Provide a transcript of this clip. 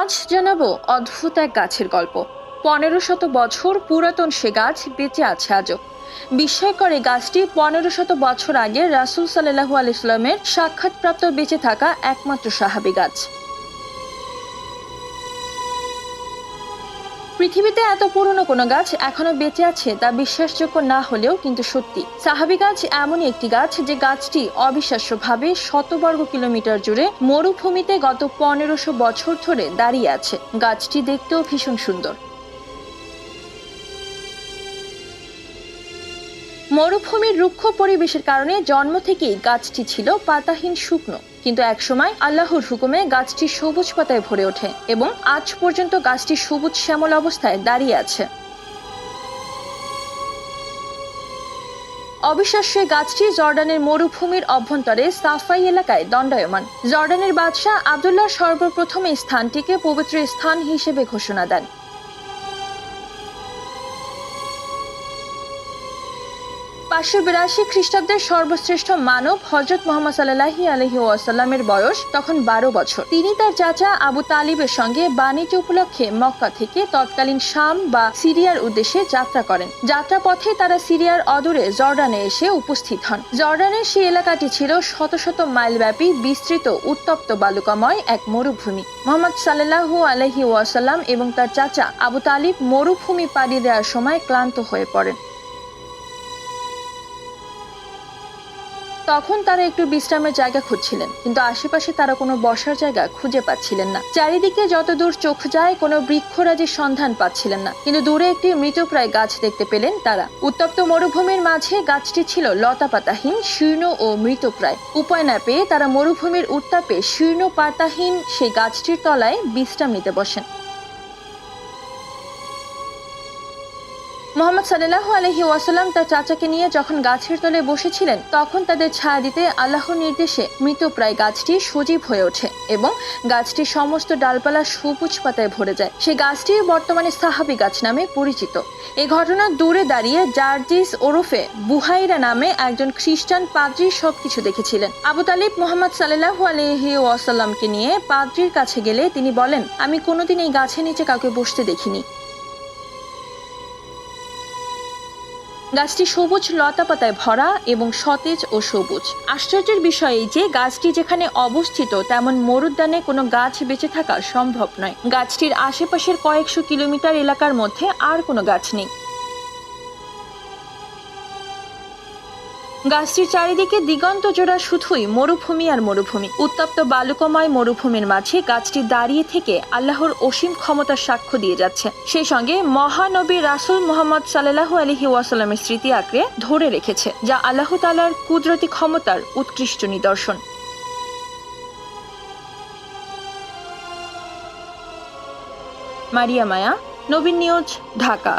আজ জানাবো অদ্ভুত এক গাছের গল্প। 1500 বছর পুরাতন সে গাছ বেঁচে আছে আজও। বিস্ময়কর এই গাছটি 1500 বছর আগে রাসূল সাল্লাল্লাহু আলাইহি ওয়াসাল্লামের সাক্ষাৎপ্রাপ্ত বেঁচে থাকা একমাত্র সাহাবী গাছ। পৃথিবীতে এত পুরনো কোনো গাছ এখনো বেঁচে আছে তা বিশ্বাসযোগ্য না হলেও কিন্তু সত্যি। সাহাবী গাছ এমনই একটি গাছ যে গাছটি অবিশ্বাস্যভাবে শতবর্গ কিলোমিটার জুড়ে মরুভূমিতে গত 1500 বছর ধরে দাঁড়িয়ে আছে। গাছটি দেখতেও ভীষণ সুন্দর। মরুভূমির রুক্ষ পরিবেশের কারণে জন্ম থেকেই গাছটি ছিল পাতাহীন শুকনো, কিন্তু একসময় আল্লাহর হুকুমে গাছটি সবুজ পাতায় ভরে ওঠে এবং আজ পর্যন্ত গাছটি সবুজ শ্যামল অবস্থায় দাঁড়িয়ে আছে। অবিশ্বাস্য এই গাছটি জর্ডানের মরুভূমির অভ্যন্তরে সাফাই এলাকায় দণ্ডায়মান। জর্ডানের বাদশাহ আব্দুল্লাহ সর্বপ্রথম এই স্থানটিকে পবিত্র স্থান হিসেবে ঘোষণা দেন। 582 খ্রিস্টাব্দের সর্বশ্রেষ্ঠ মানব হযরত মুহাম্মদ সাল্লাল্লাহু আলাইহি ওয়াসাল্লামের বয়স তখন 12 বছর। তিনি তার চাচা আবু তালিবের সঙ্গে বাণিজ্য উপলক্ষে মক্কা থেকে তৎকালীন শাম বা সিরিয়ার উদ্দেশ্যে যাত্রা করেন। যাত্রাপথে তারা সিরিয়ার অদূরে জর্ডানে এসে উপস্থিত হন। জর্ডানের সেই এলাকাটি ছিল শত শত মাইল ব্যাপী বিস্তৃত উত্তপ্ত বালুকাময় এক মরুভূমি। মুহাম্মদ সাল্লাল্লাহু আলাইহি ওয়াসাল্লাম এবং তার চাচা আবু তালিব মরুভূমি পাড়ি দেওয়ার সময় ক্লান্ত হয়ে পড়েন। তখন তারা একটু বিশ্রামের জায়গা খুঁজছিলেন, কিন্তু আশেপাশে তারা কোনো বসার জায়গা খুঁজে পাচ্ছিলেন না। চারিদিকে যতদূর চোখ যায় কোনো বৃক্ষরাজির সন্ধান পাচ্ছিলেন না, কিন্তু দূরে একটি মৃতপ্রায় গাছ দেখতে পেলেন তারা। উত্তপ্ত মরুভূমির মাঝে গাছটি ছিল লতাপাতাহীন, শীর্ণ ও মৃতপ্রায়। উপায় না পেয়ে তারা মরুভূমির উত্তাপে শীর্ণ পাতাহীন সেই গাছটির তলায় বিশ্রাম নিতে বসেন। মুহাম্মদ সাল্লাল্লাহু আলাইহি ওয়াসাল্লাম তার চাচাকে নিয়ে যখন গাছের তলে বসেছিলেন, তখন তাদের ছায়া দিতে আল্লাহর নির্দেশে মৃতপ্রায় গাছটি সজীব হয়ে ওঠে এবং গাছটির সমস্ত ডালপালা সবুজ পাতায় ভরে যায়। সেই গাছটি বর্তমানে সাহাবী গাছ নামে পরিচিত। এই ঘটনা দূরে দাঁড়িয়ে জার্জিস ওরফে বুহাইরা নামে একজন খ্রিস্টান পাদ্রী সবকিছু দেখেছিলেন। আবু তালিব মুহাম্মদ সাল্লাল্লাহু আলাইহি ওয়াসাল্লামকে নিয়ে পাদ্রীর কাছে গেলে তিনি বলেন, আমি কোনোদিন এই গাছের নিচে কাউকে বসতে দেখিনি। গাছটি সবুজ লতা পাতায় ভরা এবং সতেজ ও সবুজ। আশ্চর্যের বিষয় এই যে গাছটি যেখানে অবস্থিত তেমন মরুদ্যানে কোনো গাছ বেঁচে থাকা সম্ভব নয়। গাছটির আশেপাশের কয়েকশো কিলোমিটার এলাকার মধ্যে আর কোনো গাছ নেই। গাছটির চারিদিকে দিগন্ত জোড়া শুধুই মরুভূমি আর মরুভূমি। উত্তপ্ত বালুকাময় মরুভূমির মাঝে গাছটি দাঁড়িয়ে থেকে আল্লাহর অসীম ক্ষমতার সাক্ষ্য দিয়ে যাচ্ছে। সেই সঙ্গে মহানবী রাসূল মুহাম্মদ সাল্লাল্লাহু আলাইহি ওয়াসাল্লামের স্মৃতি আঁকড়ে ধরে রেখেছে, যা আল্লাহ তাআলার কুদরতি ক্ষমতার উৎকৃষ্ট নিদর্শন। মারিয়া মায়া, নবীন নিউজ, ঢাকা।